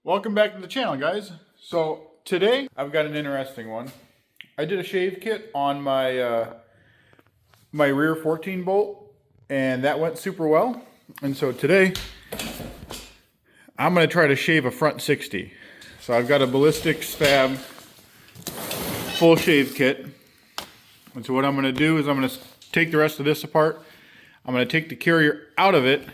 Welcome back to the channel, guys. So today I've got an interesting one. I did a shave kit on my my rear 14 bolt and that went super well. And so today I'm going to try to shave a front 60. So I've got a Ballistic Fab full shave kit. And so what I'm going to do is I'm going to take the rest of this apart. I'm going to take the carrier out of it.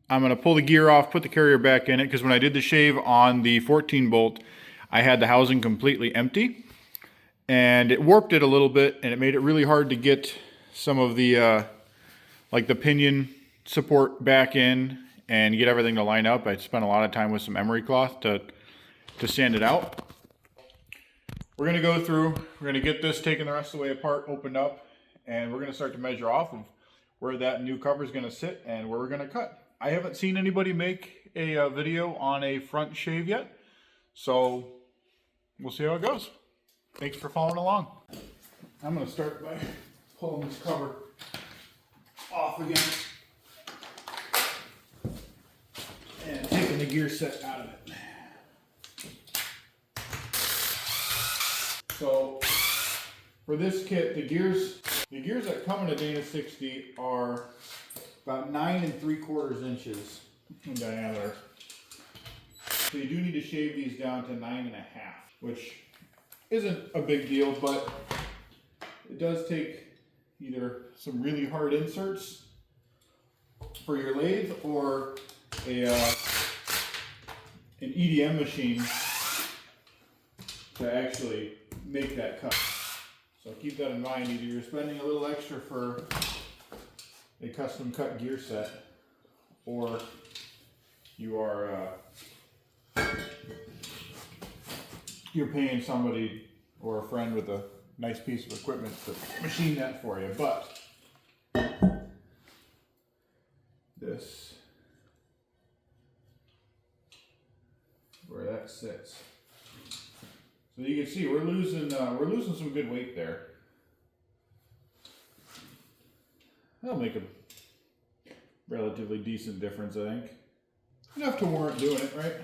I'm going to pull the gear off, put the carrier back in it, because when I did the shave on the 14 bolt, I had the housing completely empty. And it warped it a little bit, and it made it really hard to get some of the, like the pinion support back in and get everything to line up. I spent a lot of time with some emery cloth to sand it out. We're going to go through, we're going to get this taken the rest of the way apart, opened up, and we're going to start to measure off of where that new cover is going to sit and where we're going to cut. I haven't seen anybody make a video on a front shave yet, so we'll see how it goes. Thanks for following along. I'm going to start by pulling this cover off again and taking the gear set out of it. So for this kit, the gears that come in a Dana 60 are about 9 3/4 inches in diameter. So you do need to shave these down to 9 1/2, which isn't a big deal, but it does take either some really hard inserts for your lathe or an EDM machine to actually make that cut. So keep that in mind. Either you're spending a little extra for a custom cut gear set, or you are you're paying somebody or a friend with a nice piece of equipment to machine that for you. But this, where that sits, so you can see we're losing some good weight there. That'll make a relatively decent difference, I think. Enough to warrant doing it, right?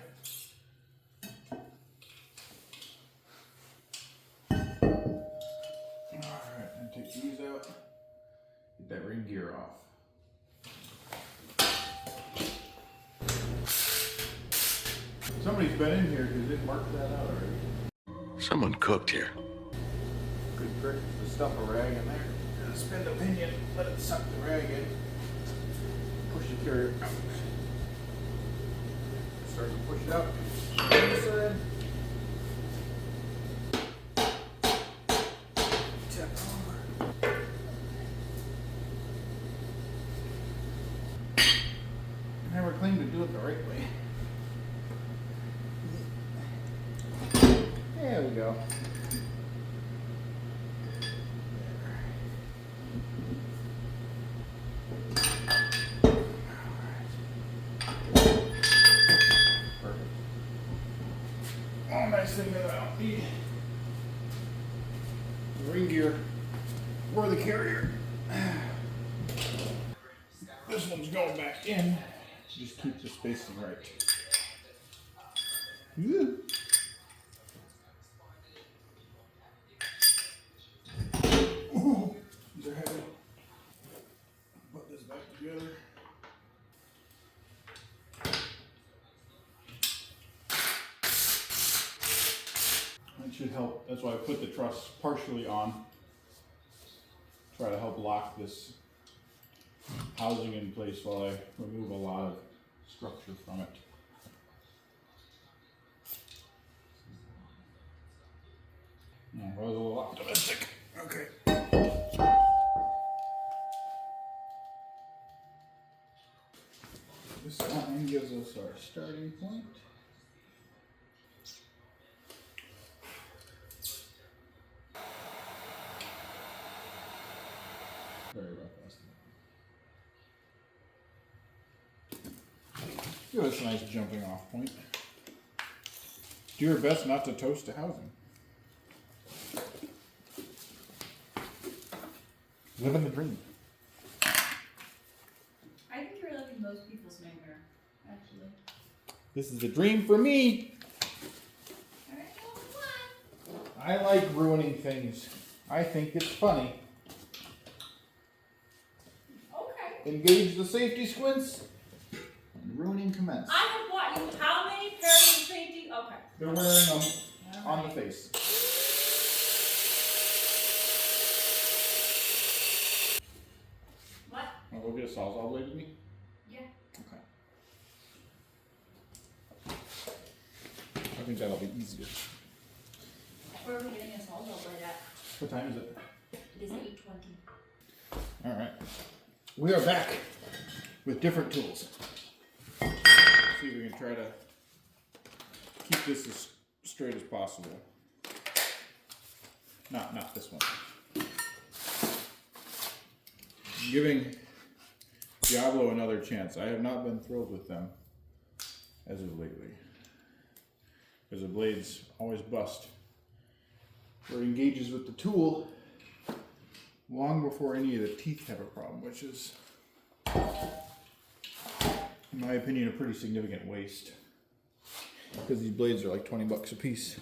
Alright, and take these out. Get that ring gear off. Somebody's been in here because they marked that out already. Someone cooked here. Good trick is to stuff a rag in there. Spin the pinion, let it suck the rag in, push the carrier out. Start to push it out. This side. Tap over. I never claimed to do it the right way. There we go. Nice thing that I don't need the ring gear or the carrier. This one's going back in. Just keep the spacing right. Ooh. Ooh, these are heavy. Put this back together. It should help. That's why I put the truss partially on. Try to help lock this housing in place while I remove a lot of structure from it. Oh, that was a little optimistic. Okay. This line gives us our starting point. Very rough estimate. Give us a nice jumping off point. Do your best not to toast the housing. Living the dream. I think you're living most people's nightmare, actually. This is a dream for me. I like ruining things. I think it's funny. Okay. Engage the safety squints. And ruining commence. I have bought you how many pairs of safety? Okay. They're wearing them on the face. What? Want to go get a sawzall blade with me? Yeah. Okay. I think that'll be easier. Where are we getting a sawzall blade at? What time is it? It is 8:20. Alright. We are back with different tools. See if we can try to keep this as straight as possible. Not this one. I'm giving Diablo another chance. I have not been thrilled with them as of lately. Because the blades always bust. Where it engages with the tool long before any of the teeth have a problem, which is, in my opinion, a pretty significant waste. Because these blades are like 20 bucks a piece.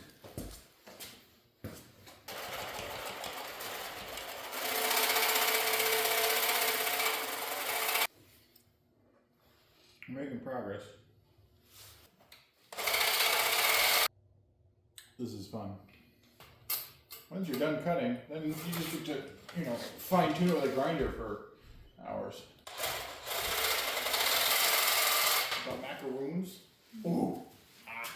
I'm making progress. This is fun. Once you're done cutting, then you just get to, fine tune it with a grinder for hours. About macaroons. Ooh. Ah.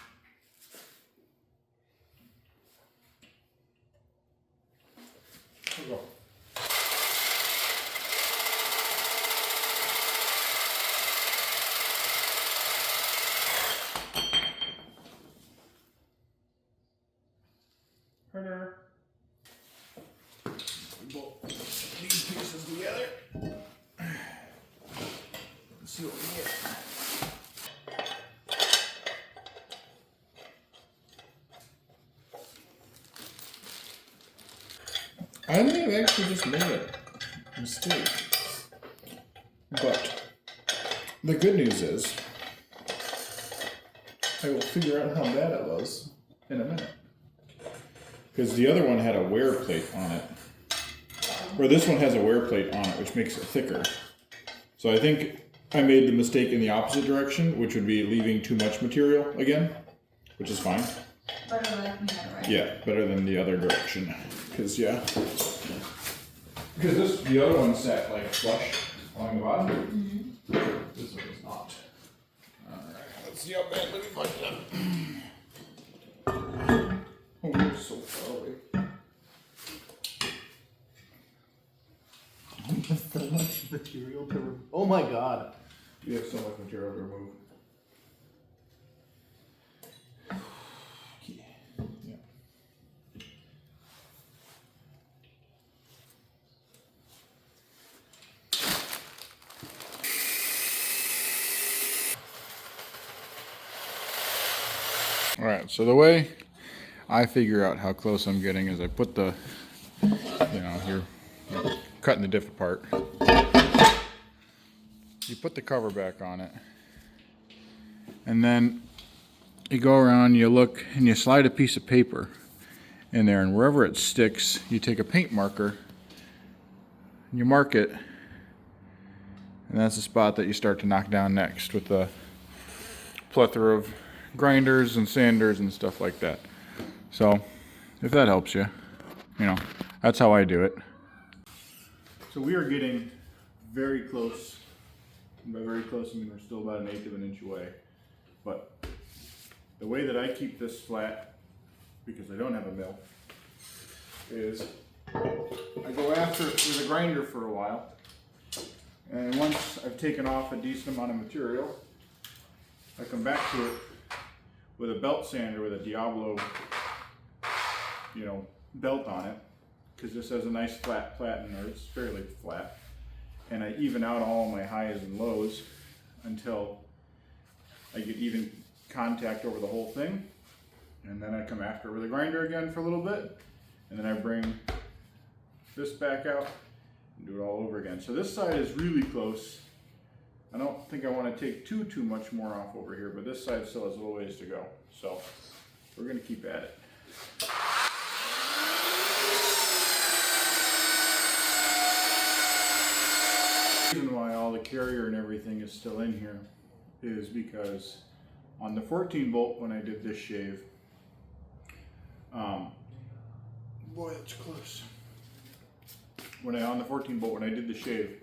Here we go. Harder. Bolt these pieces together. Let's see what we get. I may have actually just made a mistake. But the good news is I will figure out how bad it was in a minute. Because the other one had a wear plate on it. Or this one has a wear plate on it, which makes it thicker. So I think I made the mistake in the opposite direction, which would be leaving too much material again, which is fine. Better like me, right? Yeah, better than the other direction. Because the other one sat like flush along the bottom. This one is not. Alright, let's see how bad we can find them. Oh, we're so far away. So much material to remove. Oh my god. You have so much material to remove. Yeah. All right, so the way I figure out how close I'm getting is I put the, you're cutting the diff apart. You put the cover back on it, and then you go around, you look, and you slide a piece of paper in there, and wherever it sticks, you take a paint marker, and you mark it, and that's the spot that you start to knock down next with the plethora of grinders and sanders and stuff like that. So, if that helps you, that's how I do it. So we are getting very close. And by very close, I mean we're still about 1/8 of an inch away. But the way that I keep this flat, because I don't have a mill, is I go after it with a grinder for a while. And once I've taken off a decent amount of material, I come back to it with a belt sander with a Diablo, belt on it, because this has a nice flat platen, or it's fairly flat. And I even out all my highs and lows until I get even contact over the whole thing. And then I come after with a grinder again for a little bit. And then I bring this back out and do it all over again. So this side is really close I don't think I want to take too much more off over here, but this side still has a little ways to go. So we're going to keep at it. The reason why all the carrier and everything is still in here is because on the 14 bolt when I did this shave, boy, that's close. On the 14 bolt when I did the shave,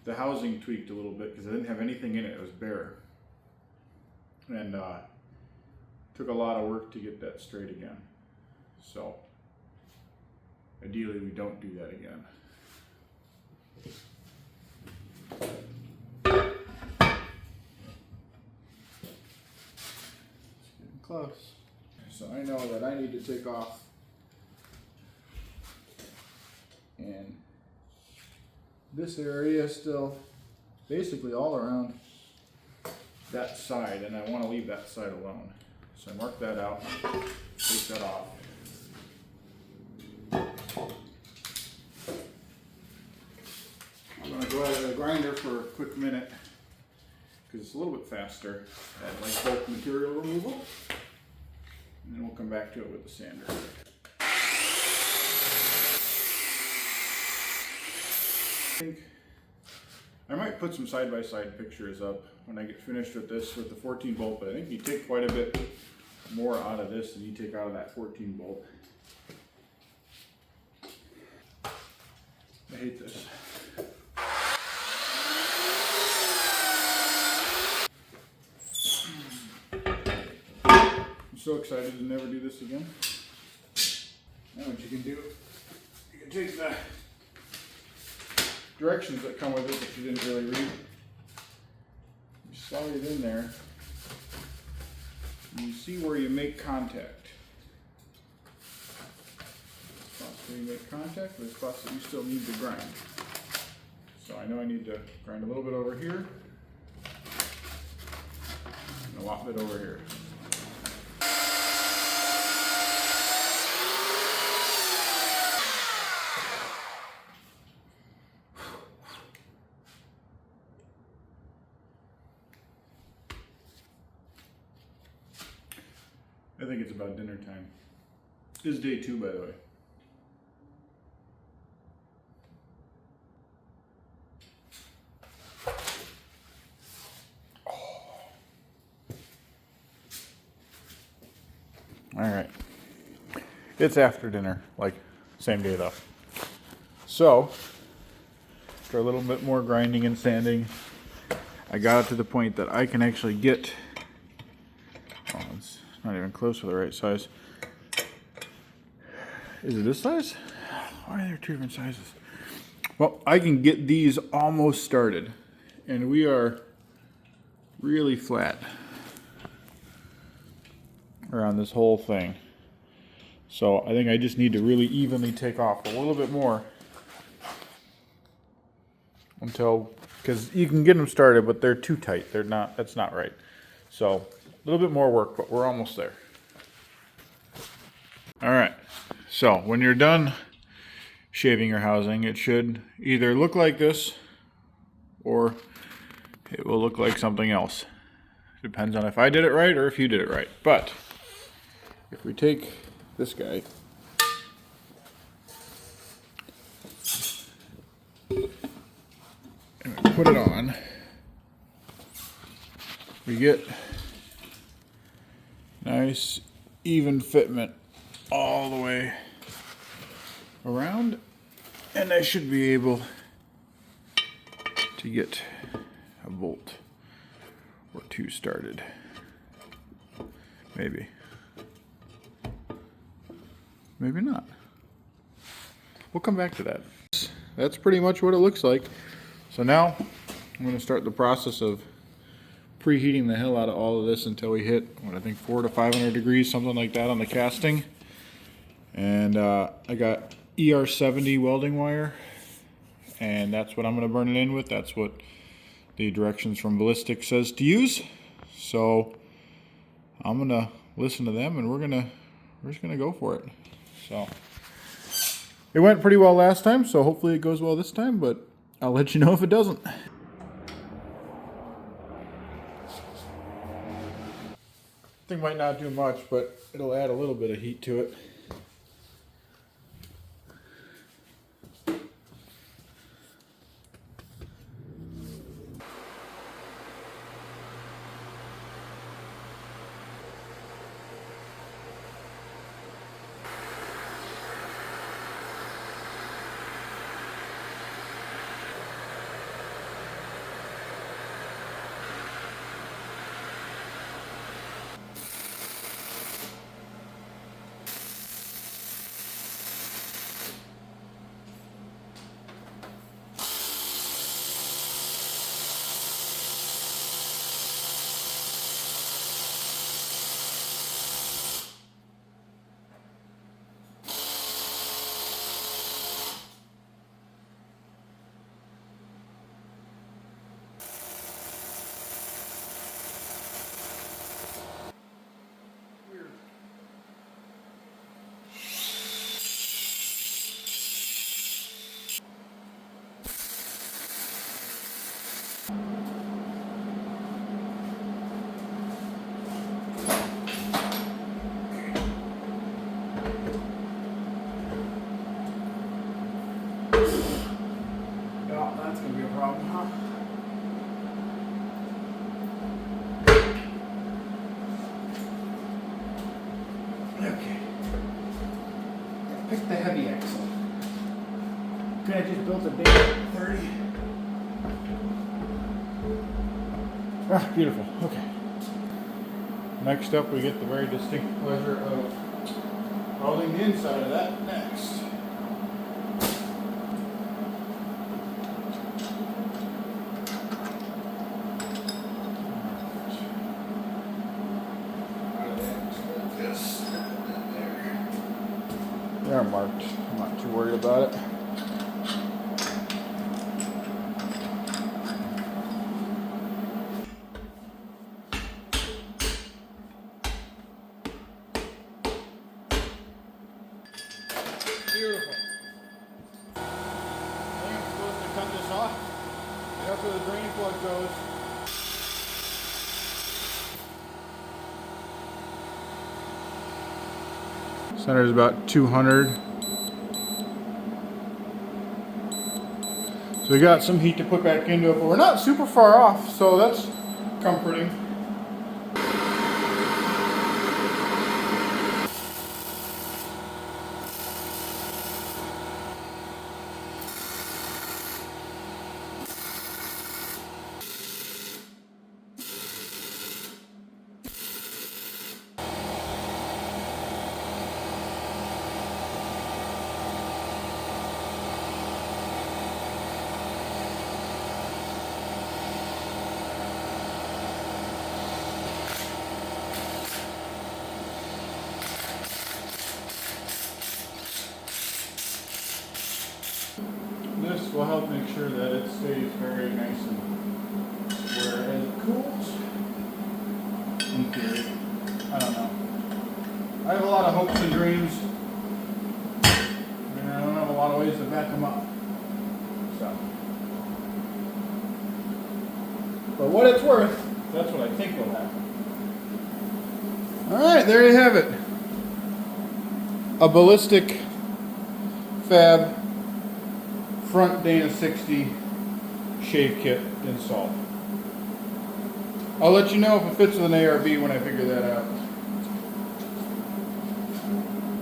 the housing tweaked a little bit because I didn't have anything in it. It was bare, and took a lot of work to get that straight again. So ideally, we don't do that again. Close. So I know that I need to take off, and this area is still basically all around that side, and I want to leave that side alone. So I mark that out, take that off. I'm going to go out of the grinder for a quick minute because it's a little bit faster at like bulk material removal, and then we'll come back to it with the sander. I think I might put some side-by-side pictures up when I get finished with this with the 14 bolt, but I think you take quite a bit more out of this than you take out of that 14 bolt. I hate this. I'm so excited to never do this again. Now what you can do, you can take the directions that come with it that you didn't really read. You slide it in there, and you see where you make contact. Spots where you make contact, there's spots that you still need to grind. So I know I need to grind a little bit over here, and a lot bit over here. I think it's about dinner time. This is day 2, by the way. All right. It's after dinner, like same day though. So, after a little bit more grinding and sanding, I got it to the point that I can actually get, oh, it's not even close to the right size. Is it this size? Why are there 2 different sizes? Well, I can get these almost started, and we are really flat around this whole thing. So I think I just need to really evenly take off a little bit more until, because you can get them started, but they're too tight. They're not, that's not right. So a little bit more work, but we're almost there. All right, so when you're done shaving your housing, it should either look like this or it will look like something else. Depends on if I did it right or if you did it right. But if we take this guy and we put it on, we get nice even fitment all the way around, and I should be able to get a bolt or 2 started. Maybe. Maybe not. We'll come back to that. That's pretty much what it looks like. So now I'm going to start the process of preheating the hell out of all of this until we hit, what, I think 400 to 500 degrees, something like that on the casting. And I got ER70 welding wire, and that's what I'm going to burn it in with. That's what the directions from Ballistic says to use. So I'm going to listen to them, and we're just going to go for it. So it went pretty well last time, so hopefully it goes well this time, but I'll let you know if it doesn't. thing might not do much, but it'll add a little bit of heat to it. Oh, that's gonna be a problem, huh? Okay. Pick the heavy axle. I just built a big 30. Ah, beautiful. Okay. Next up, we get the very distinct pleasure of welding the inside of that next. They are marked. I'm not too worried about it. Beautiful. I think I'm supposed to cut this off after the drain plug goes. Center is about 200. So we got some heat to put back into it, but we're not super far off, so that's comforting. This will help make sure that it stays very nice and square as it cools. In theory. I don't know. I have a lot of hopes and dreams, and I don't have a lot of ways to back them up. So, for what it's worth, that's what I think will happen. Alright, there you have it. A Ballistic Fab front Dana 60 shave kit installed. I'll let you know if it fits with an ARB when I figure that out.